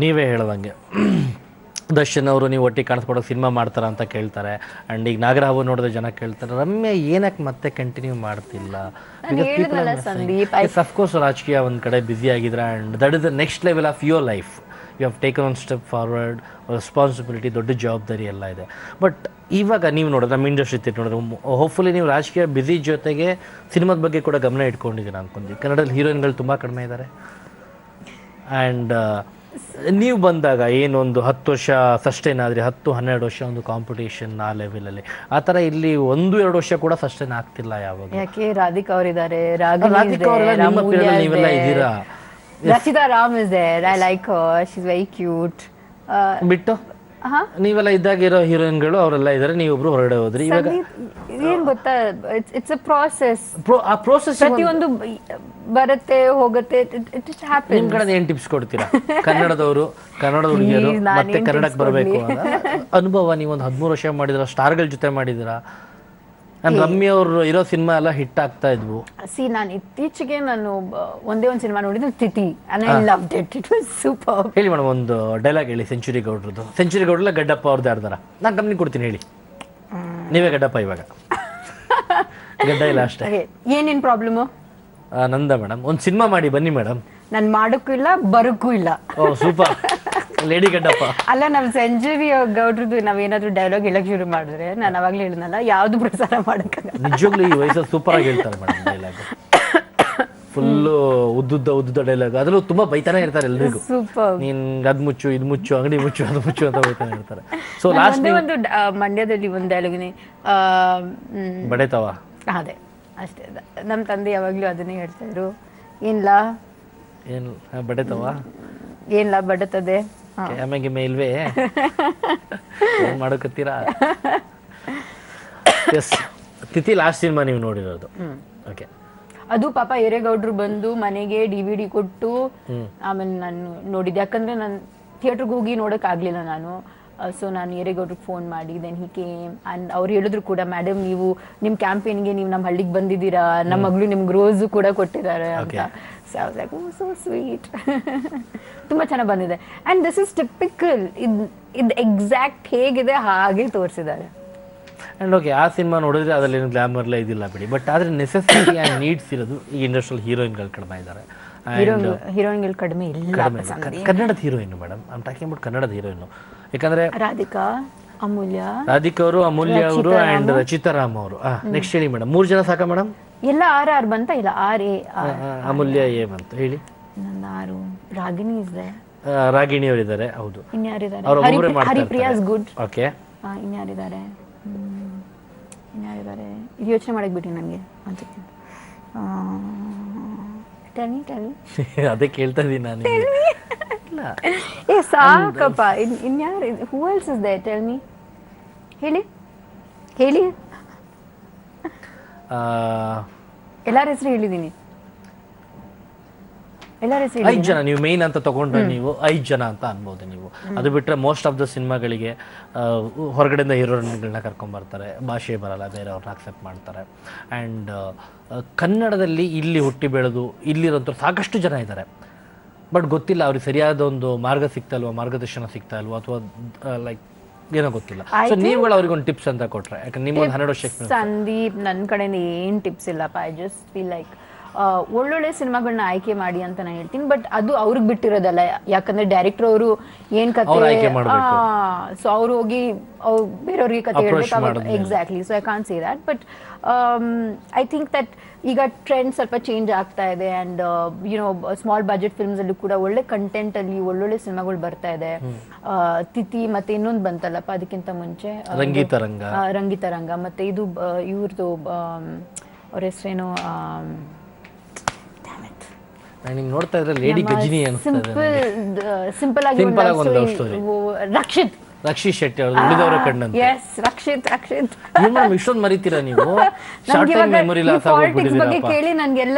ನೀವೇ ಹೇಳ್ದಂಗೆ ದರ್ಶನ್ ಅವರು ನೀವು ಒಟ್ಟಿಗೆ ಕಾಣಿಸ್ಕೊಡೋಕೆ ಸಿನಿಮಾ ಮಾಡ್ತಾರ ಅಂತ ಕೇಳ್ತಾರೆ. ಆ್ಯಂಡ್ ಈಗ ನಾಗರಾವು ನೋಡಿದ್ರೆ ಜನ ಕೇಳ್ತಾರೆ, ರಮ್ಯಾ ಏನಕ್ಕೆ ಮತ್ತೆ ಕಂಟಿನ್ಯೂ ಮಾಡ್ತಿಲ್ಲ? ಅಫ್ಕೋರ್ಸ್ ರಾಜಕೀಯ ಒಂದು ಕಡೆ ಬ್ಯುಸಿ ಆಗಿದ್ರೆ, and that is the next level of your life. You have taken one step forward, responsibility, ದೊಡ್ಡ ಜವಾಬ್ದಾರಿ ಎಲ್ಲ ಇದೆ. ಬಟ್ ಇವಾಗ ನೀವು ನೋಡಿದ್ರೆ ನಮ್ಮ ಇಂಡಸ್ಟ್ರಿ ನೋಡಿದ್ರೆ ಹೋಪ್ಫುಲಿ ನೀವು ರಾಜಕೀಯ ಬ್ಯುಸಿ ಜೊತೆಗೆ ಸಿನಿಮಾದ ಬಗ್ಗೆ ಕೂಡ ಗಮನ ಇಟ್ಕೊಂಡಿದ್ದೀರಾ ಅನ್ಕೊಂಡ್ವಿ. ಕನ್ನಡದಲ್ಲಿ ಹೀರೋಯಿನ್ಗಳು ತುಂಬ ಕಡಿಮೆ ಇದ್ದಾರೆ. ಆ್ಯಂಡ್ ನೀವು ಬಂದಾಗ ಏನೊಂದು 10 ವರ್ಷ ಸಸ್ಟೈನ್ ಆದರೆ 10-12 ವರ್ಷ ಒಂದು ಕಾಂಪಿಟೇಷನ್ ಆ ಲೆವೆಲಲ್ಲಿ, ಆ ಥರ ಇಲ್ಲಿ 1-2 ವರ್ಷ ಕೂಡ ಸಸ್ಟೈನ್ ಆಗ್ತಿಲ್ಲ ಯಾವಾಗ. ಯಾಕೆ ರಾಧಿಕಾ ಅವರಿದ್ದಾರೆ, ನಿಮ್ಮ ಪೀರಿಯಡ್ ನೀವೆಲ್ಲ ಇದ್ದೀರಾ. Rachita Ram is there, I like her, she is very cute. ಬಿಟ್ಟು ನೀವೆಲ್ಲ ಇದ್ದಾಗಿರೋ ಹೀರೋಯಿನ್ಗಳು ಅವರೆಲ್ಲ ಇದ್ದಾರೆ, ನೀವೊಬ್ರು ಹೊರಗಡೆ ಹೋದ್ರಿ. ಇವಾಗ ಏನ್ ಗೊತ್ತಾ, ಇಟ್ಸ್ ಅ ಪ್ರಾಸೆಸ್. ಆ ಪ್ರೋಸೆಸ್ ಪ್ರತಿಯೊಂದು ಬರುತ್ತೆ ಹೋಗುತ್ತೆ, ಇಟ್ ಹ್ಯಾಪನ್ಸ್. ನಿಮ್ಮ ಕಡೆ ಏನು ಟಿಪ್ಸ್ ಕೊಡ್ತೀರಾ? ಕನ್ನಡದ ಹುಡುಗಿಯರು ಮತ್ತೆ ಕನ್ನಡಕ್ಕೆ ಬರಬೇಕು ಅನುಭವ. ನೀವು ಒಂದು 13 ವರ್ಷ ಮಾಡಿದ್ರ, ಸ್ಟಾರ್ಗಳ ಜೊತೆ ಮಾಡಿದಿರಾ. ರಮ್ಯಾ ಅವರು ಇರೋ ಸಿನಿಮಾ ಎಲ್ಲ ಹಿಟ್ ಆಗ್ತಾ ಇದ್ವು. ನಾನು ಇತ್ತೀಚೆಗೆ ಒಂದೇ ಒಂದು ಸಿನಿಮಾ ನೋಡಿದ್ದು, ತಿಥಿ, and I loved it. It was superb. ಹೇಳಿ ಮೇಡಮ್, ಒಂದು ಡೈಲಾಗ್ ಹೇಳಿ ಸೆಂಚುರಿ ಗೌಡ್ರದ್ದು. ಸೆಂಚುರಿ ಗೌಡ್ರಲ್ಲ ಗಡ್ಡಪ್ಪ ಅವ್ರದ್ದು ಯಾರ್ದಾರ? ನಾನು ಕಂಪ್ನಿ ಕೊಡ್ತೀನಿ, ಹೇಳಿ. ನೀವೇ ಗಡ್ಡಪ್ಪ ಇವಾಗ. ಗಡ್ಡ ಇಲ್ಲ ಅಷ್ಟೇ. ಏನೇನು ಪ್ರಾಬ್ಲಮು? ನಂದ ಮೇಡಮ್, ಒಂದು ಸಿನಿಮಾ ಮಾಡಿ ಬನ್ನಿ ಮೇಡಮ್. ನಾನು ಮಾಡೋಕ್ಕೂ ಇಲ್ಲ, ಬರೋಕ್ಕೂ ಇಲ್ಲ. ಓ ಸೂಪರ್, ಲೇಡಿ ಗಡ್ಡಪ್ಪ. ಅಲ್ಲ, ನಮ್ಮ ಸೆಂಚುರಿ ಗೌಡ್ರದ್ದು ನಾವೇನಾದ್ರೂ ಡೈಲಾಗ್ ಹೇಳಕ್ ಶುರು ಮಾಡಿದ್ರೆ, ನಾನು ಅವಾಗಲೇ ಹೇಳಿದ್ನಲ್ಲ, ಯಾವ್ದು ಪ್ರಸಾರ ಮಾಡಕ್ಕಾಗಲ್ಲ. ನಿಜವಾಗ್ಲೂ ಈ ವಯಸ್ಸಲ್ಲಿ ಸೂಪರ್ ಆಗಿ ಹೇಳ್ತಾರೆ ಮೇಡಮ್ ಡೈಲಾಗ್. ಫುಲ್ಲು ಉದ್ದುದ್ದ ಡೈಲಾಗ್, ಅದರಲ್ಲೂ ತುಂಬಾ ಬೈತಾನೆ ಇರ್ತಾರೆ ಎಲ್ರಿಗೂ. ಸೂಪರ್. ನೀನ್ ಅದ್ ಮುಚ್ಚು, ಇದು ಮುಚ್ಚು, ಅಂಗಡಿ ಮುಚ್ಚು, ಅದು ಮುಚ್ಚು ಅಂತ ಬೈತಾನೆ ಇರ್ತಾರೆ. ಸೊ ಲಾಸ್ಟ್ ಒಂದು ಮಂಡ್ಯದಲ್ಲಿ ಒಂದು ಡೈಲಾಗಿನಿ ಬಡೇತವ. ಅದೇ ಅಷ್ಟೇ. ನಮ್ಮ ತಂದೆ ಯಾವಾಗ್ಲೂ ಅದನ್ನೇ ಹೇಳ್ತಾ ಇದ್ರು, ಏನ್ಲ ಬಡೇತವ, ಏನ್ಲ ಬಡತದೆ, ಆಮೇಲೆ ಮೇಲ್ವೇ ಏನ್ ಮಾಡೋಕತ್ತೀರಾ. ಎಸ್, ತಿಥಿ ಲಾಸ್ಟ್ ಸಿನಿಮಾ ನೀವು ನೋಡಿರೋದು. ಓಕೆ, ಅದು ಪಾಪ ಹಿರೇಗೌಡ್ರು ಬಂದು ಮನೆಗೆ DVD ಕೊಟ್ಟು ಆಮೇಲೆ ನಾನು ನೋಡಿದ್ದೆ. ಯಾಕಂದ್ರೆ ನಾನು ಥಿಯೇಟರ್ಗೆ ಹೋಗಿ ನೋಡಕ್ ಆಗ್ಲಿಲ್ಲ ನಾನು. ಸೊ ನಾನು ಹಿರೇಗೌಡ್ರಿಗೆ ಫೋನ್ ಮಾಡಿ, ದೆನ್ ಹಿ ಕೇಮ್ ಆ್ಯಂಡ್ ಅವ್ರು ಹೇಳಿದ್ರು ಕೂಡ, ಮೇಡಮ್ ನೀವು ನಿಮ್ಮ ಕ್ಯಾಂಪೇನ್ಗೆ ನೀವು ನಮ್ಮ ಹಳ್ಳಿಗೆ ಬಂದಿದ್ದೀರಾ, ನಮ್ಮ ಮಗಳು ನಿಮ್ಗೆ ರೋಸು ಕೂಡ ಕೊಟ್ಟಿದ್ದಾರೆ ಅಂತ. So I was like, oh so sweet. ತುಂಬ ಚೆನ್ನಾಗಿ ಬಂದಿದೆ. ಆ್ಯಂಡ್ ದಿಸ್ ಇಸ್ ಟಿಪಿಕಲ್, ಇದು ಎಕ್ಸಾಕ್ಟ್ ಹೇಗಿದೆ ಹಾಗೆ ತೋರಿಸಿದ್ದಾರೆ. ಆ್ಯಂಡ್ ಓಕೆ, ಆ ಸಿನಿಮಾ ನೋಡಿದ್ರೆ ಅದರಲ್ಲಿ ಏನು ಗ್ಲಾಮರ್ಲ ಇದಿಲ್ಲ ಬಿಡಿ. ಬಟ್ ಆದರೆ ನೆಸೆಸಿಟಿ ಆ್ಯಂಡ್ ನೀಡ್ಸ್ ಇರೋದು ಈ ಇಂಡಸ್ಟ್ರಿಯಲ್ ಹೀರೋಯಿನ್ಗಳು ಕಡಿಮೆ ಇದ್ದಾರೆ. ಹೀರೋಯಿನ್ಗಳು ಕಡಿಮೆ ಇಲ್ಲ. ಕನ್ನಡದ heroine madam, I'm talking about ಕನ್ನಡದ ಹೀರೋಯಿನ್. ಯಾಕಂದ್ರೆ ರಾಧಿಕಾ ಅವರು, ಅಮೂಲ್ಯ ಅವರು ಆ್ಯಂಡ್ ರಚಿತಾ ರಾಮ್ ಅವರು. ನೆಕ್ಸ್ಟ್ ಹೇಳಿ ಮೇಡಮ್, 3 ಜನ ಸಾಕ ಮೇಡಮ್? ಎಲ್ಲ ಆರ್ ಬಂತ, ಇಲ್ಲ ಆರ್ ಎ. ಅಮೂಲ್ಯ ಎ ಬಂತು, ಹೇಳಿ. ಆರು ರಾಗಿಣಿ ಇದೆ, ರಾಗಿಣಿ ಅವರು ಇದ್ದಾರೆ. ಹೌದು. ಇನ್ಯಾರಿದ್ದಾರೆ? Haripriya is good. ಓಕೆ, ಇನ್ಯಾರಿದ್ದಾರೆ? ಇದು ಯೋಚನೆ ಮಾಡಕ್ ಬಿಟ್ಟಿ ನನಗೆ ಅನ್ಸುತ್ತೆ. ಅದೇ ಕೇಳ್ತಾ ಇದೀನಿ ನಾನು. ಏ ಸಾಕಪ್ಪ, ಇನ್ಯಾರು? Who else is there? Tell me, ಹೇಳಿ. ಎಲ್ಲರ ಹೆಸರು ಹೇಳಿದೀನಿ. 5 ಜನ ನೀವು ಮೇನ್ ಅಂತ ತಗೊಂಡ್ರೆ ನೀವು 5 ಜನ ಅಂತ ಅನ್ಬೋದು ನೀವು. ಅದು ಬಿಟ್ಟರೆ ಮೋಸ್ಟ್ ಆಫ್ ದ ಸಿನಿಮಾಗಳಿಗೆ ಹೊರಗಡೆಯಿಂದ ಹೀರೋಯಿನ್ಗಳನ್ನ ಕರ್ಕೊಂಬರ್ತಾರೆ, ಭಾಷೆ ಬರಲ್ಲ, ಬೇರೆಯವ್ರನ್ನ ಅಕ್ಸೆಪ್ಟ್ ಮಾಡ್ತಾರೆ. ಆ್ಯಂಡ್ ಕನ್ನಡದಲ್ಲಿ ಇಲ್ಲಿ ಹುಟ್ಟಿ ಬೆಳೆದು ಇಲ್ಲಿರೋಂಥ ಸಾಕಷ್ಟು ಜನ ಇದ್ದಾರೆ. ಬಟ್ ಗೊತ್ತಿಲ್ಲ ಅವ್ರಿಗೆ ಸರಿಯಾದ ಒಂದು ಮಾರ್ಗ ಸಿಗ್ತಾ ಇಲ್ವಾ, ಮಾರ್ಗದರ್ಶನ ಸಿಗ್ತಾ ಇಲ್ವಾ, ಅಥವಾ ಲೈಕ್ ಏನೋ ಗೊತ್ತಿಲ್ಲ. ಸೊ ನೀವುಗಳು ಅವ್ರಿಗೆ ಒಂದು ಟಿಪ್ಸ್ ಅಂತ ಕೊಟ್ರೆ, ಯಾಕಂದ್ರೆ ನಿಮ್ಮ ಒಂದು 12 ವರ್ಷಕ್ಕೆ. ಸಂದೀಪ್, ನನ್ನ ಕಡೆಯಿಂದ ಏನು ಟಿಪ್ಸ್ ಇಲ್ಲಪ್ಪ. ಐ ಜಸ್ಟ್ ಫೀಲ್ ಲೈಕ್ ಒಳ್ಳೊಳ್ಳೆ ಸಿನಿಮಾಗಳನ್ನ ಆಯ್ಕೆ ಮಾಡಿ ಅಂತ ನಾನು ಹೇಳ್ತೀನಿ. ಬಟ್ ಅದು ಅವ್ರಿಗೆ ಬಿಟ್ಟಿರೋದಲ್ಲ, ಯಾಕಂದ್ರೆ ಡೈರೆಕ್ಟರ್ ಅವರು ಏನ್ ಕತೆ, ಸೊ ಅವ್ರು ಹೋಗಿ ಬೇರೆಯವ್ರಿಗೆ ಕತೆ ಹೇಳ್ಬೇಕು. Exactly, so I can't say that. But I think that ಈಗ ಟ್ರೆಂಡ್ ಸ್ವಲ್ಪ ಚೇಂಜ್ ಆಗ್ತಾ ಇದೆ. And you know small budget films ಅಲ್ಲೂ ಕೂಡ ಒಳ್ಳೆ ಕಂಟೆಂಟ್ ಅಲ್ಲಿ ಒಳ್ಳೊಳ್ಳೆ ಸಿನಿಮಾಗಳು ಬರ್ತಾ ಇದೆ. ತಿಥಿ ಮತ್ತೆ ಇನ್ನೊಂದು ಬಂತಲ್ಲಪ್ಪ ಅದಕ್ಕಿಂತ ಮುಂಚೆ, ರಂಗಿತರಂಗ, ಮತ್ತೆ ಇದು ಇವ್ರದ್ದು ಅವ್ರ ಹೆಸರೇನು, ನೋಡ್ತಾ ಇದ್ರೆ ಲೇಡಿ ಗಜಿನಿ ಅನ್ಸುತ್ತೆ. ಸಿಂಪಲ್ ಆಗಿ ರಕ್ಷಿತ್ ರಕ್ಷಿತ್ ಶೆಟ್ಟಿ ಅವ್ರದ್ದು ಉಳಿದವರ ಕಣ್ಣಂತೆ. ಎಸ್, ರಕ್ಷಿತ್. ಏನ್ ಮೇಡಮ್ ಇಷ್ಟೊಂದು ಮರಿತೀರಾ ನೀವು? Short time memory loss politics ಬಗ್ಗೆ ಆಗ್ಬಿಟ್ಟಿದ್ದೀರಾ. ಕೇಳಿ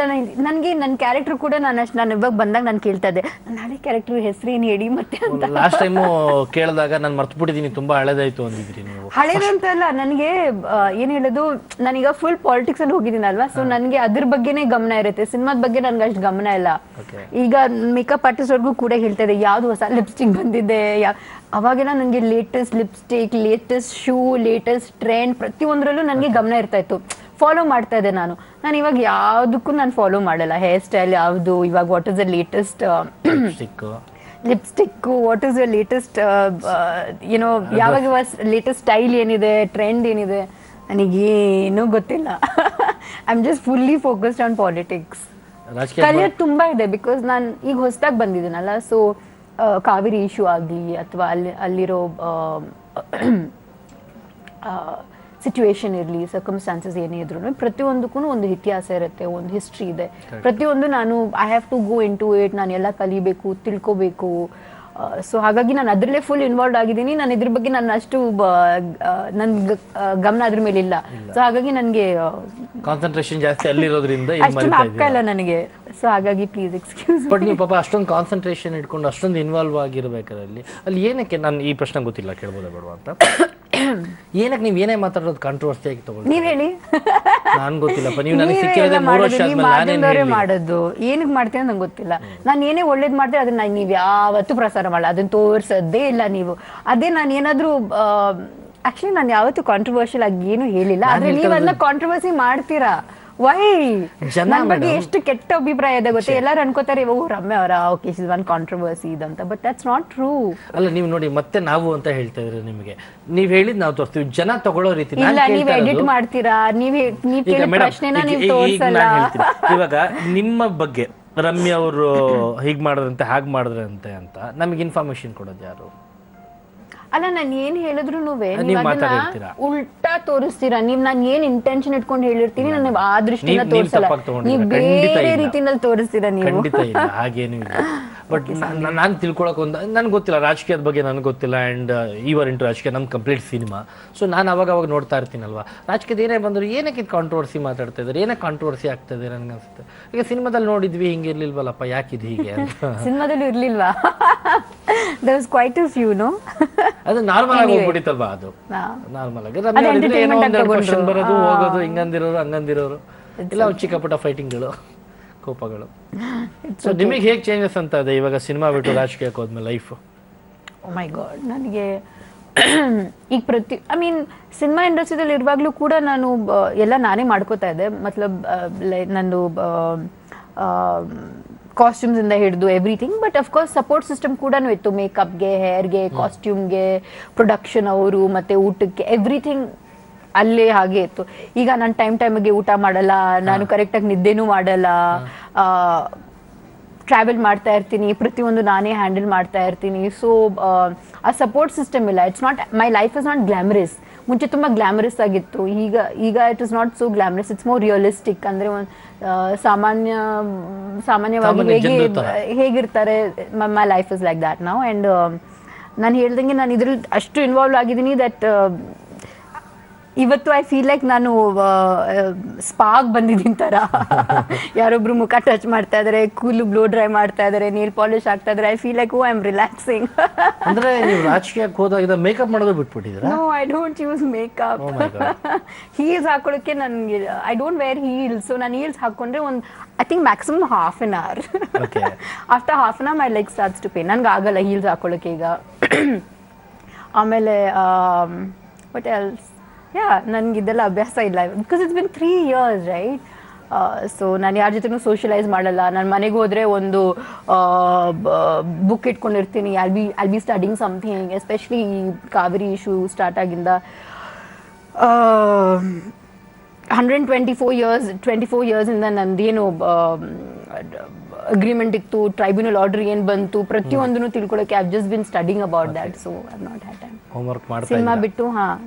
ನನಗೆ ನನ್ನ ಕ್ಯಾರೆಕ್ಟರ್ ಕೂಡ ನಾನು ಇವಾಗ ಬಂದಾಗ ನಾನು ಕೇಳ್ತಾ ಇದ್ದೆ, ನನ್ನ ಹಳೆ ಕ್ಯಾರೆಕ್ಟರ್ ಹೆಸರು ಏನು ಹೇಳಿ ಮತ್ತೆ ಅಂತ. ಲಾಸ್ಟ್ ಟೈಮು ಕೇಳಿದಾಗ ನಾನು ಮರ್ತು ಬಿಟ್ಟಿದ್ದೀನಿ, ತುಂಬಾ ಹಳೆದಾಯ್ತು ಅಂದಿದ್ರಿ ನೀವು. ಹಳೇದು ಅಂತ ಅಲ್ಲ, ನನಗೆ ಏನ್ ಹೇಳೋದು, ನಾನೀಗ ಫುಲ್ ಪಾಲಿಟಿಕ್ಸ್ ಅಲ್ಲಿ ಹೋಗಿದ್ದೀನಲ್ವಾ, ಸೊ ನನಗೆ ಅದ್ರ ಬಗ್ಗೆನೇ ಗಮನ ಇರುತ್ತೆ, ಸಿನಿಮಾದ ಬಗ್ಗೆ ನನ್ಗೆ ಅಷ್ಟು ಗಮನ ಇಲ್ಲ. ಈಗ ಮೇಕಪ್ ಆರ್ಟಿಸ್ಟ್ ಅವ್ರಿಗೂ ಕೂಡ ಹೇಳ್ತಾ ಇದೆ ಯಾವ್ದು ಹೊಸ ಲಿಪ್ಸ್ಟಿಕ್ ಬಂದಿದೆ, ಅವಾಗೆಲ್ಲ ನನಗೆ latest lipstick, latest shoe, latest trend ಪ್ರತಿಯೊಂದರಲ್ಲೂ ನನಗೆ ಗಮನ ಇರ್ತಾ ಇತ್ತು, ಫಾಲೋ ಮಾಡ್ತಾ ಇದ್ದೆ ನಾನು ಇವಾಗ ಯಾವುದಕ್ಕೂ ನಾನು ಫಾಲೋ ಮಾಡಲ್ಲ. ಹೇರ್ ಸ್ಟೈಲ್ ಯಾವುದು, ಇವಾಗ what is the latest lipstick, what is the latest ಏನೋ, ಯಾವಾಗ ಲೇಟೆಸ್ಟ್ ಸ್ಟೈಲ್ ಏನಿದೆ, ಟ್ರೆಂಡ್ ಏನಿದೆ, ನನಗೇನೂ ಗೊತ್ತಿಲ್ಲ. I am just fully focused on politics. ಕಲಿಯೋದು ತುಂಬಾ ಇದೆ, ಬಿಕಾಸ್ ನಾನು ಈಗ ಹೊಸದಾಗಿ ಬಂದಿದ್ದೀನಲ್ಲ, ಸೊ ಕಾವೇರಿ ಇಶ್ಯೂ ಆಗಲಿ ಅಥವಾ ಅಲ್ಲಿರೋ ಸಿಚುವೇಶನ್ ಇರಲಿ, ಸರ್ಕಮ್ಸ್ಟಾನ್ಸಸ್ ಏನೇ ಇದ್ರು ಪ್ರತಿಯೊಂದಕ್ಕೂ ಒಂದು ಇತಿಹಾಸ ಇರುತ್ತೆ, ಒಂದು ಹಿಸ್ಟ್ರಿ ಇದೆ. ಪ್ರತಿಯೊಂದು ನಾನು I have to go into it, ನಾನು ಎಲ್ಲ ಕಲಿಬೇಕು, ತಿಳ್ಕೋಬೇಕು. ಸೊ ಹಾಗಾಗಿ ನಾನು ಅದರಲ್ಲೇ ಫುಲ್ ಇನ್ವಾಲ್ವ್ ಆಗಿದ್ದೀನಿ. ನಾನು ಇದ್ರ ಬಗ್ಗೆ ನಾನು ಅಷ್ಟು ನನ್ನ ಗಮನ ಅದ್ರ ಮೇಲೆ ಇಲ್ಲ. ಸೊ ಹಾಗಾಗಿ ನನಗೆ ಕಾನ್ಸಂಟ್ರೇಷನ್ ಜಾಸ್ತಿ ಅಲ್ಲಿರೋದ್ರಿಂದ ಅಷ್ಟು ಆಗ್ತಾ ಇಲ್ಲ ನನಗೆ. ಸೊ ಹಾಗಾಗಿ ಪ್ಲೀಸ್ ಎಕ್ಸ್ಕ್ಯೂಸ್. ಬಟ್ ನೀವು ಪಾಪ ಅಷ್ಟೊಂದು ಕಾನ್ಸಂಟ್ರೇಷನ್ ಇಟ್ಕೊಂಡು ಅಷ್ಟೊಂದು ಇನ್ವಾಲ್ವ್ ಆಗಿರ್ಬೇಕಾದ್ರೆ ಅಲ್ಲಿ ಏನಕ್ಕೆ, ನಾನು ಈ ಪ್ರಶ್ನೆ ಗೊತ್ತಿಲ್ಲ ಕೇಳ್ಬೋದಾ ಬೇಡವಾ ಅಂತ, ಏನಕ್ಕೆ ನೀವು ಏನೇ ಮಾತಾಡೋದು ಕಾಂಟ್ರವರ್ಸಿ ಆಗಿ ತಗೊಳ್ಳಿ? ನೀವ್ ಹೇಳಿ. ನಾನ್ ಗೊತ್ತಿಲ್ಲಪ್ಪ, ನೀವು ನನಗೆ ಸಿಕ್ಕಿರೋದೇ 3 ವರ್ಷ ಆದ್ಮೇಲೆ ಮಾಡೋದು ಏನಕ್ಕೆ ಮಾಡ್ತೀನಿ ನಂಗೆ ಗೊತ್ತಿಲ್ಲ. ನಾನು ಏನೇ ಒಳ್ಳೇದ್ ಮಾಡ್ತೀನಿ ಅದನ್ನ ನೀವು ಯಾವತ್ತೂ ಪ್ರಸಾರ ಮಾಡಲ್ಲ, ಅದನ್ನ ತೋರ್ಸೋದೇ ಇಲ್ಲ ನೀವು. ಅದೇ ನಾನು ಏನಾದ್ರೂ ಆಕ್ಚುಲಿ ನಾನು ಯಾವತ್ತೂ ಕಾಂಟ್ರವರ್ಷಿಯಲ್ ಆಗಿ ಏನು ಹೇಳಿಲ್ಲ, ಆದ್ರೆ ನೀವು ಅದನ್ನ ಕಾಂಟ್ರವರ್ಸಿ ಮಾಡ್ತೀರಾ. ವೈ ನನ್ನ ಬಗ್ಗೆ ಎಷ್ಟು ಕೆಟ್ಟ ಅಭಿಪ್ರಾಯ ಇದೆ ಗೊತ್ತಾ? ಎಲ್ಲರೂ ಅನ್ಕೋತಾರೆ ಓ ರಮ್ಯ ಅವರ okay she is one controversy ಇದಂತ, ಬಟ್ ದಟ್ಸ್ ನಾಟ್ ಟ್ರೂ. ಅಲ್ಲ ನೀವು ನೋಡಿ ಮತ್ತೆ ನಾವು ಅಂತ ಹೇಳ್ತಾ ಇದ್ರೆ ನಿಮಗೆ ನೀವ್ ಹೇಳಿದ್ ನಾವು ತೋರಿಸ್ತೀವಿ, ಜನ ತಗೊಳ್ಳೋ ರೀತಿ ಇಲ್ಲ. ನೀವ್ ಎಡಿಟ್ ಮಾಡ್ತೀರಾ, ನೀವ್ ಕೇಳಿದ ಪ್ರಶ್ನೆನ ನೀವು ತೋರಿಸಲ್ಲ. ಇವಾಗ ನಿಮ್ಮ ಬಗ್ಗೆ ರಮ್ಯ ಅವರು ಹೀಗ್ ಮಾಡಿದ್ರಂತೆ ಹಾಗೆ ಮಾಡಿದ್ರಂತೆ ಅಂತ ನಮಗೆ ಇನ್ಫಾರ್ಮೇಶನ್ ಕೊಡೋದು ಯಾರು? ಅಲ್ಲ ನಾನು ಏನ್ ಹೇಳಿದ್ರು ಉಲ್ಟಾ ತೋರಿಸ್ತೀರಾ. ನೀವ್ ನಾನು ಏನ್ ಇಂಟೆನ್ಷನ್ ಇಟ್ಕೊಂಡು ಹೇಳಿರ್ತೀನಿ ನಾನು ಆ ದೃಷ್ಟಿನ ತೋರಿಸಲ್ಲ, ನೀವ್ ಬೇರೆ ರೀತಿನಲ್ಲಿ ತೋರಿಸ್ತೀರಾ ನೀವು. ಖಂಡಿತ ಇಲ್ಲ, ಹಾಗೇನು ಇಲ್ಲ. ಬಟ್ ನಾನು ತಿಳ್ಕೊಳಕ್ ನನ್ಗೆ ಗೊತ್ತಿಲ್ಲ, ರಾಜಕೀಯದ ಬಗ್ಗೆ ನನಗೆ ಗೊತ್ತಿಲ್ಲ. ಆ್ಯಂಡ್ ಇವರ್ ಇಂಟು ರಾಜಕೀಯ ನಮ್ದು ಕಂಪ್ಲೀಟ್ ಸಿನಿಮಾ. ಸೊ ನಾನು ಅವಾಗ ನೋಡ್ತಾ ಇರ್ತೀನಲ್ವಾ, ರಾಜಕೀಯದ ಏನೇ ಬಂದ್ರು ಏನಕ್ಕೆ ಇದು ಕಾಂಟ್ರವರ್ಸಿ ಮಾತಾಡ್ತಾ ಇದ್ದಾರೆ, ಏನಕ್ಕೆ ಕಾಂಟ್ರವರ್ಸಿ ಆಗ್ತಾ ಇದೆ ನನಗೆ ಅನ್ಸುತ್ತೆ. ಈಗ ಸಿನಿಮಾದಲ್ಲಿ ನೋಡಿದ್ವಿ ಹಿಂಗೆ ಇರ್ಲಿಲ್ವಲ್ಲಪ್ಪ, ಯಾಕಿದ್ ಹೀಗೆ ಅಂತ. ಸಿನಿಮಾದಲ್ಲಿ ಇರ್ಲಿಲ್ವಾ? There was quite a few, no? ಅದು ನಾರ್ಮಲ್ ಆಗಿ ಹೋಗ್ಬಿಟ್ಟಿತ್ತಲ್ವಾ, ಅದು ನಾರ್ಮಲ್ ಆಗಿ ಏನೋ ಒಂದೆರಡು ಕ್ವಶನ್ ಬರೋದು ಹೋಗೋದು, ಹಿಂಗಂದಿರೋರು ಹಂಗಂದಿರೋರು ಇಲ್ಲ, ಚಿಕ್ಕ ಪುಟ್ಟ ಫೈಟಿಂಗ್ಗಳು, ಕೋಪಗಳು. ಸೊ ನಿಮಗೆ ಹೇಗೆ ಚೇಂಜಸ್ ಅಂತ ಇದೆ ಇವಾಗ ಸಿನಿಮಾ ಬಿಟ್ಟು ರಾಜಕೀಯಕ್ಕೆ ಹೋದ್ಮೇಲೆ ಲೈಫ್? ಓ ಮೈ ಗಾಡ್, ನನಗೆ ಈಗ ಐ ಮೀನ್ ಸಿನಿಮಾ ಇಂಡಸ್ಟ್ರಿದಲ್ಲಿ ಇರುವಾಗಲೂ ಕೂಡ ನಾನು ಎಲ್ಲ ನಾನೇ ಮಾಡ್ಕೋತಾ ಇದ್ದೆ. ಮತ್ಲಬ್ ನಂದು ಕಾಸ್ಟ್ಯೂಮ್ಸ್ ಇಂದ ಹಿಡಿದು everything. But of course support system ಕೂಡ ಇತ್ತು, ಮೇಕಪ್ಗೆ, ಹೇರ್ಗೆ, ಕಾಸ್ಟ್ಯೂಮ್ಗೆ, ಪ್ರೊಡಕ್ಷನ್ ಅವರು ಮತ್ತೆ ಊಟಕ್ಕೆ, ಎವ್ರಿಥಿಂಗ್ ಅಲ್ಲೇ ಹಾಗೆ ಇತ್ತು. ಈಗ ನಾನು ಟೈಮಿಗೆ ಊಟ ಮಾಡಲ್ಲ, ನಾನು ಕರೆಕ್ಟಾಗಿ ನಿದ್ದೆನೂ ಮಾಡಲ್ಲ, ಟ್ರಾವೆಲ್ ಮಾಡ್ತಾ ಇರ್ತೀನಿ, ಪ್ರತಿಯೊಂದು ನಾನೇ ಹ್ಯಾಂಡಲ್ ಮಾಡ್ತಾ ಇರ್ತೀನಿ. ಸೊ ಆ ಸಪೋರ್ಟ್ ಸಿಸ್ಟಮ್ ಇಲ್ಲ. It's not, my life is not glamorous. ಮುಂಚೆ ತುಂಬ ಗ್ಲಾಮರಸ್ ಆಗಿತ್ತು, ಈಗ it is not so glamorous, it's more realistic. ಅಂದರೆ ಒಂದು ಸಾಮಾನ್ಯವಾಗಿ ಹೇಗಿರ್ತಾರೆ, my life is like that now. And ನಾನು ಹೇಳ್ದಂಗೆ ನಾನು ಇದ್ರಲ್ಲಿ ಅಷ್ಟು ಇನ್ವಾಲ್ವ್ ಆಗಿದ್ದೀನಿ ದಟ್ ಇವತ್ತು ಐ ಫೀಲ್ ಲೈಕ್ ನಾನು ಸ್ಪಾಗ್ ಬಂದಿದ್ದೀನಿ ಥರ. ಯಾರೊಬ್ರು ಮುಖ ಟಚ್ ಮಾಡ್ತಾ ಇದ್ದಾರೆ, ಕೂಲು ಬ್ಲೋ ಡ್ರೈ ಮಾಡ್ತಾ ಇದ್ದಾರೆ, ನೀಲ್ ಪಾಲಿಶ್ ಆಗ್ತಾ ಇದ್ದಾರೆ, I feel like oh I am relaxing. ಅಂದ್ರೆ ನೀವು ರಾಜಕೀಯಕ್ಕೆ ಹೋದಾಗ ಮೇಕಪ್ ಮಾಡೋದು ಬಿಟ್ಬಿಟ್ಟಿದ್ದೀರಾ? No, I don't use makeup. Heels ಹಾಕೊಳ್ಳೋಕ್ಕೆ ನನಗೆ I don't wear heels. So ನಾನು ಹೀಲ್ಸ್ ಹಾಕೊಂಡ್ರೆ ಒಂದು I think maximum half an hour. After half an hour my leg starts to pain. ನನಗೆ ಆಗಲ್ಲ ಹೀಲ್ಸ್ ಹಾಕೊಳ್ಳೋಕ್ಕೆ ಈಗ. ಆಮೇಲೆ ವಾಟ್ ಎಲ್ಸ್, ನನಗೆ ಇದೆಲ್ಲ ಅಭ್ಯಾಸ ಇಲ್ಲ, because it's been 3 years, right? So ನಾನು ಯಾರ ಜೊತೆನೂ ಸೋಷಿಯಲೈಸ್ ಮಾಡಲ್ಲ. ನಾನು ಮನೆಗೆ ಹೋದರೆ ಒಂದು ಬುಕ್ ಇಟ್ಕೊಂಡಿರ್ತೀನಿ, I'll be studying something. Especially ಈ ಕಾವೇರಿ ಇಶ್ಯೂ ಸ್ಟಾರ್ಟ್ ಆಗಿಂದ 124 years ಇಂದ ನಂದೇನು ಅಗ್ರಿಮೆಂಟ್ ಇತ್ತು, ಟ್ರೈಬ್ಯುನಲ್ ಆರ್ಡರ್ ಏನು ಬಂತು, ಪ್ರತಿಯೊಂದನ್ನು ತಿಳ್ಕೊಳ್ಳೋಕೆ I have just been studying about that. So I have not had time. Homework ಮಾಡ್ತಾ ಸಿನಿಮಾ ಬಿಟ್ಟು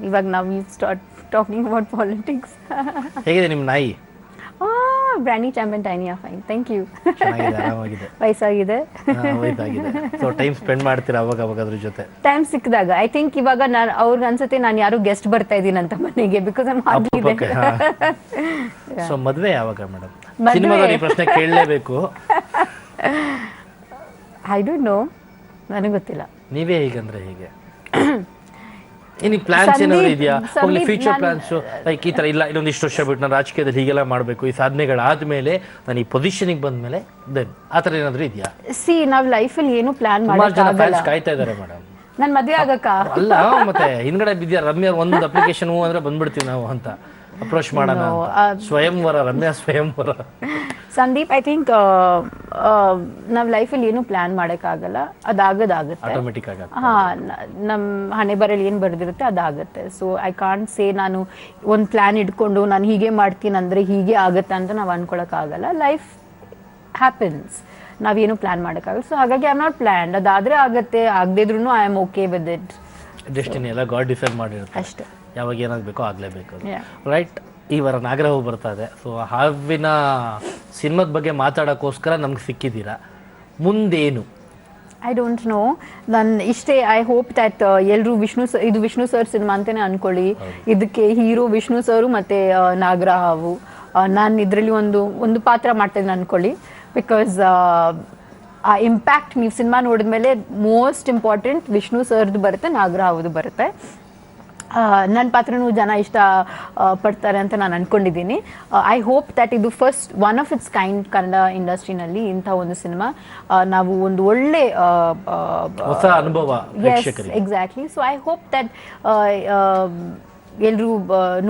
ಇವಾಗ ನಾವು ಸ್ಟಾರ್ಟ್ ಟಾಕಿಂಗ್ ಅಬೌಟ್ ಪಾಲಿಟಿಕ್ಸ್. ಹೇಗಿದೆ ನಿಮ್ಮ ನಾಯಿ? ಬ್ರ್ಯಾಂಡಿ ಚಾಂಪಿಯನ್ ಟೈನಿಯಾ ಫೈನ್, ಥ್ಯಾಂಕ್ ಯು. ಚೆನ್ನಾಗಿದೆ, ಆರಾಮಾಗಿದೆ. ವಯಸ್ಸಾಗಿದೆ. ವಯಸ್ಸಾಗಿದೆ. ಸೊ ಟೈಮ್ ಸ್ಪೆಂಡ್ ಮಾಡ್ತೀರಾ ಅವಾಗ ಅವಾಗ ಅದ್ರ ಜೊತೆ? ಟೈಮ್ ಸಿಕ್ಕಿದಾಗ. ಐ ಥಿಂಕ್ ಇವಾಗ ನಾನು ಅವ್ರಿಗೆ ಅನ್ಸುತ್ತೆ ನಾನು ಯಾರು ಗೆಸ್ಟ್ ಬರ್ತಾ ಇದ್ದೀನಿ ಅಂತ ಮನೆಗೆ, ಬಿಕಾಸ್ ಐಮ್ ಹಾರ್ಡ್ಲಿ. ಸೊ ಮದುವೆ ಯಾವಾಗ ಮೇಡಮ್? ಸಿನಿಮಾದಲ್ಲಿ ಈ ಪ್ರಶ್ನೆ ಕೇಳಲೇಬೇಕು. ಐ ಡೋಂಟ್ ನೋ, ನನಗೆ ಗೊತ್ತಿಲ್ಲ. ನೀವೇ ಹೀಗಂದ್ರೆ ಹೀಗೆ ನಿಮಗೆ ಪ್ಲಾನ್ಸ್ ಏನಾದ್ರು ಇದೆಯಾ? ಹೋಗ್ಲಿ ಫ್ಯೂಚರ್ ಪ್ಲಾನ್ಸ್ ಲೈಕ್ ಈ ತರ ಇಲ್ಲ, ಇನ್ನೊಂದಿಷ್ಟು ವರ್ಷ ಬಿಟ್ಟು ನಾನು ರಾಜಕೀಯದಲ್ಲಿ ಹೀಗೆಲ್ಲ ಮಾಡಬೇಕು, ಈ ಸಾಧನೆಗಳಾದ್ಮೇಲೆ ನಾನು ಈ ಪೊಸಿಷನಿಗೆ ಬಂದ್ಮೇಲೆ ದೆನ್ ಆ ಥರ ಏನಾದ್ರು ಇದೆಯಾ? ಸಿ ನಾವು ಲೈಫಲ್ಲಿ ಏನು ಪ್ಲಾನ್ ಫ್ಯಾನ್ಸ್ ಕಾಯ್ತಾ ಇದ್ದಾರೆ ಮೇಡಮ್. ನಾನು ಮದುವೆ ಆಗಕ್ಕ ಅಲ್ಲ ಮತ್ತೆ ಹಿಂದ್ಗಡೆ ಬಿದ್ಯಾ ರಮ್ಯಾ ಒಂದು ಅಪ್ಲಿಕೇಶನ್ ಅಂದ್ರೆ ಬಂದ್ಬಿಡ್ತೀವಿ ನಾವು ಅಂತ ಅಪ್ರೋಚ್ ಮಾಡೋಣ. ಸ್ವಯಂವರ, ರಮ್ಯಾ ಸ್ವಯಂವರ. ಸಂದೀಪ್, ಐ ಥಿಂಕ್ ನಾವು ಲೈಫಲ್ಲಿ ಏನು ಪ್ಲಾನ್ ಮಾಡೋಕ್ಕಾಗಲ್ಲ, ಅದಾಗದಾಗುತ್ತೆ ಆಟೋಮೆಟಿಕ್ ಆಗಿ. ನಮ್ಮ ಹಣೆ ಬರಲಿ ಏನು ಬರೆದಿರುತ್ತೆ ಅದಾಗುತ್ತೆ. ಸೊ ಐ ಕಾಂಟ್ ಸೇ ನಾನು ಒಂದು ಪ್ಲಾನ್ ಇಟ್ಕೊಂಡು ನಾನು ಹೀಗೆ ಮಾಡ್ತೀನಿ ಅಂದರೆ ಹೀಗೆ ಆಗುತ್ತೆ ಅಂತ ನಾವು ಅನ್ಕೊಳಕ್ಕಾಗಲ್ಲ. ಲೈಫ್ ಹ್ಯಾಪನ್ಸ್, ನಾವೇನು ಪ್ಲಾನ್ ಮಾಡೋಕ್ಕಾಗಲ್ಲ. ಸೊ ಹಾಗಾಗಿ ಐ ಆಮ್ ನಾಟ್ ಪ್ಲ್ಯಾನ್ಡ್. ಅದಾದರೆ ಆಗುತ್ತೆ, ಆಗದೇ ಇದ್ರೂ I am okay with it. Destiny ಎಲ್ಲ ಗಾಡ್ ಡಿಸೈಡ್ ಮಾಡಿರುತ್ತೆ ಅಷ್ಟೇ, ಯಾವಾಗ ಏನಾಗಬೇಕೋ ಆಗಲೇಬೇಕು. ರೈಟ್, ಈ ವಾರ ನಾಗರಹೋ ಬರ್ತಾ ಇದೆ. ಸೊ ಹಾವಿನ ಸಿನಿಮಾದ ಬಗ್ಗೆ ಮಾತಾಡೋಕ್ಕೋಸ್ಕರ ನಮ್ಗೆ ಸಿಕ್ಕಿದ್ದೀರಾ, ಮುಂದೇನು? I don't know. ನಾನು ಇಷ್ಟೇ, ಐ ಹೋಪ್ ದ್ಯಾಟ್ ಎಲ್ಲರೂ ಇದು ವಿಷ್ಣು ಸರ್ ಸಿನಿಮಾ ಅಂತಲೇ ಅಂದ್ಕೊಳ್ಳಿ. ಇದಕ್ಕೆ ಹೀರೋ ವಿಷ್ಣು ಸರು ಮತ್ತು ನಾಗರಹಾವು. ನಾನು ಇದರಲ್ಲಿ ಒಂದು ಪಾತ್ರ ಮಾಡ್ತಾಯಿದ್ದೀನಿ ಅಂದ್ಕೊಳ್ಳಿ. ಬಿಕಾಸ್ ಆ ಇಂಪ್ಯಾಕ್ಟ್ ನೀವು ಸಿನಿಮಾ ನೋಡಿದ್ಮೇಲೆ ಮೋಸ್ಟ್ ಇಂಪಾರ್ಟೆಂಟ್ ವಿಷ್ಣು ಸರ್ದು ಬರುತ್ತೆ, ನಾಗರಹಾವುದು ಬರುತ್ತೆ. ನನ್ನ ಪಾತ್ರನೂ ಜನ ಇಷ್ಟ ಪಡ್ತಾರೆ ಅಂತ ನಾನು ಅಂದ್ಕೊಂಡಿದ್ದೀನಿ. ಐ ಹೋಪ್ ದ್ಯಾಟ್ ಇದು first one of its kind Kannada ಇಂಡಸ್ಟ್ರಿನಲ್ಲಿ ಇಂಥ ಒಂದು ಸಿನಿಮಾ ನಾವು ಒಂದು ಒಳ್ಳೆ ಹೊಸ ಅನುಭವ. Exactly. So I hope that ಎಲ್ಲರೂ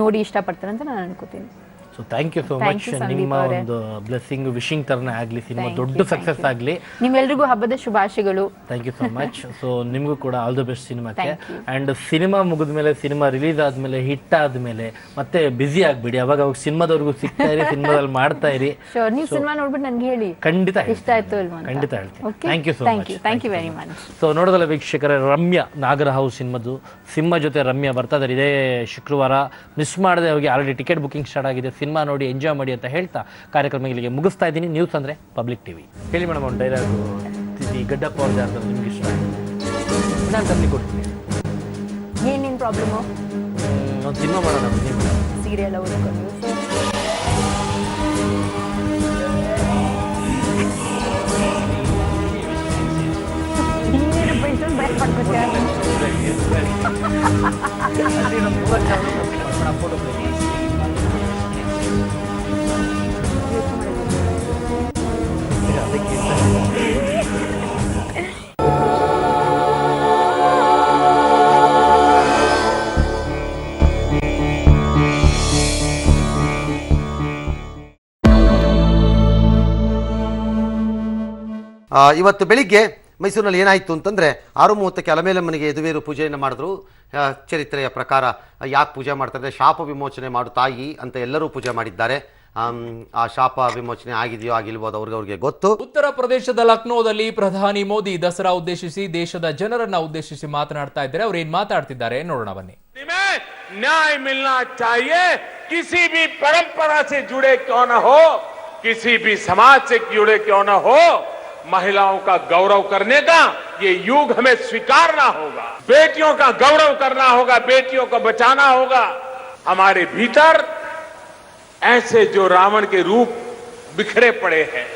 ನೋಡಿ ಇಷ್ಟಪಡ್ತಾರೆ ಅಂತ ನಾನು ಅನ್ಕೋತೀನಿ. So thank you so much. ನಿಮ್ಮ ಒಂದು ಬ್ಲೆಸ್ಸಿಂಗ್ ವಿಶಿಂಗ್ ತರನೇ ಆಗಲಿ, ಸಿನಿಮಾ ದೊಡ್ಡ ಸಕ್ಸಸ್ ಆಗಲಿ. ನಿಮ್ಮೆಲ್ರಿಗೂ ಹಬ್ಬದ ಶುಭಾಶಯಗಳು. Thank you so much. So ನಿಮಗೂ ಕೂಡ ಆಲ್ ದ ಬೆಸ್ಟ್ ಸಿನಿಮಾಕ್ಕೆ. ಆ್ಯಂಡ್ ಸಿನಿಮಾ ಮುಗಿದ್ಮೇಲೆ, ಸಿನಿಮಾ ರಿಲೀಸ್ ಆದಮೇಲೆ, ಹಿಟ್ ಆದಮೇಲೆ ಮತ್ತೆ ಬ್ಯುಸಿ ಆಗಿಬಿಡಿ. ಅವಾಗ ಅವಾಗ ಸಿನಿಮಾದವ್ರಿಗೂ ಸಿಗ್ತಾ ಇರಿ, ಸಿನಿಮಾದಲ್ಲಿ ಮಾಡ್ತಾ ಇರಿ. ನೀವು ಸಿನಿಮಾ ನೋಡ್ಬಿಟ್ಟು ನನಗೆ ಹೇಳಿ, ಖಂಡಿತ ಇಷ್ಟ ಆಯ್ತು ಅಲ್ವಾ? ಖಂಡಿತ ಹೇಳ್ತೀನಿ. Thank you so much. Thank you very much. So ನೋಡೋದಲ್ಲ ವೀಕ್ಷಕರೇ, ರಮ್ಯಾ ನಾಗರಹಾವು ಸಿನಿಮಾದು ಸಿಂಹ ಜೊತೆ ರಮ್ಯಾ ಬರ್ತಾ ಇದ್ದಾರೆ ಇದೇ ಶುಕ್ರವಾರ. ಮಿಸ್ ಮಾಡದೆ ಹೋಗಿ, ಆಲ್ರೆಡಿ ಟಿಕೆಟ್ ಬುಕಿಂಗ್ ಸ್ಟಾರ್ಟ್ ಆಗಿದೆ. ಸಿನಿಮಾ ನೋಡಿ ಎಂಜಾಯ್ ಮಾಡಿ ಅಂತ ಹೇಳ್ತಾ ಕಾರ್ಯಕ್ರಮ ಇಲ್ಲಿಗೆ ಮುಗಿಸ್ತಾ ಇದ್ದೀನಿ. ನ್ಯೂಸ್ ಅಂದರೆ ಪಬ್ಲಿಕ್ ಟಿವಿ. ಹೇಳಿ ಮೇಡಮ್, ಒಂದು ಡೈಲಾಗು ಈ ಗಡ್ಡಪ್ಪ ಅವ್ರ ಜಾರದಲ್ಲಿ ನಿಮ್ಗೆ ಇಷ್ಟ ನಾನು ತಂದು ಕೊಡ್ತೀನಿ. ಏನೇನು ಪ್ರಾಬ್ಲಮ್ಮು? ಒಂದು ಸಿನಿಮಾ ಮಾಡೋಣ ಬನ್ನಿ ಮೇಡಮ್. ಸೀರಿಯಲ್ ಓದ್ಕೊಂಡು ಇವತ್ತು ಬೆಳಿಗ್ಗೆ ಮೈಸೂರಿನಲ್ಲಿ ಏನಾಯಿತು ಅಂತಂದರೆ 6:30ಕ್ಕೆ ಅಲಮೇಲಮ್ಮನಿಗೆ ಯದುವೀರು ಪೂಜೆಯನ್ನು ಮಾಡಿದ್ರು. ಚರಿತ್ರೆಯ ಪ್ರಕಾರ ಯಾಕೆ ಪೂಜೆ ಮಾಡ್ತಾರೆ, ಶಾಪ ವಿಮೋಚನೆ ಮಾಡು ತಾಯಿ ಅಂತ ಎಲ್ಲರೂ ಪೂಜೆ ಮಾಡಿದ್ದಾರೆ. ಆ ಶಾಪ ವಿಮೋಚನೆ ಆಗಿದೆಯೋ ಆಗಿಲ್ವೋ ಅವ್ರಿಗೆ ಗೊತ್ತು. ಉತ್ತರ ಪ್ರದೇಶದ ಲಕ್ನೋದಲ್ಲಿ ಪ್ರಧಾನಿ ಮೋದಿ ದಸರಾ ಉದ್ದೇಶಿಸಿ ದೇಶದ ಜನರನ್ನ ಉದ್ದೇಶಿಸಿ ಮಾತನಾಡ್ತಾ ಇದ್ದಾರೆ. ಅವ್ರು ಏನ್ ಮಾತಾಡ್ತಿದ್ದಾರೆ ನೋಡೋಣ ಬನ್ನಿ. न्याय मिलना चाहिए, किसी भी परंपरा से जुड़े क्यों न हो, किसी भी समाज से जुड़े क्यों न हो, महिलाओं का गौरव करने का ये युग हमें स्वीकारना होगा. बेटियों का गौरव करना होगा, बेटियों को बचाना होगा. हमारे भीतर ऐसे जो रावण के रूप बिखरे पड़े हैं,